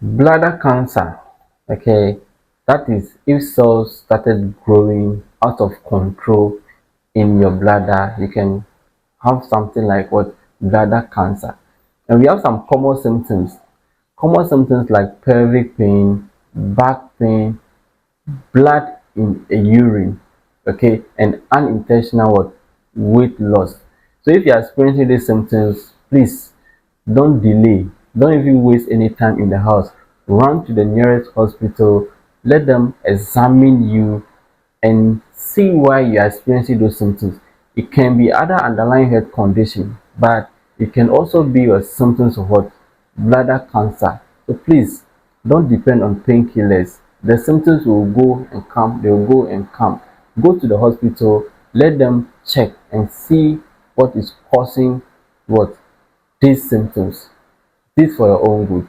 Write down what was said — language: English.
Bladder cancer, okay, that is if cells started growing out of control in your bladder, you can have something like what bladder cancer. And we have some common symptoms. Common symptoms like pelvic pain, back pain, blood in a urine, okay, and unintentional what weight loss. So if you are experiencing these symptoms, please don't delay, don't even waste any time in the house. Run to the nearest hospital, let them examine you and see why you are experiencing those symptoms. It can be other underlying health condition, but it can also be your symptoms of what bladder cancer. So please don't depend on painkillers. The symptoms will go and come, they will go and come. Go to the hospital, let them check and see what is causing what these symptoms. This for your own good.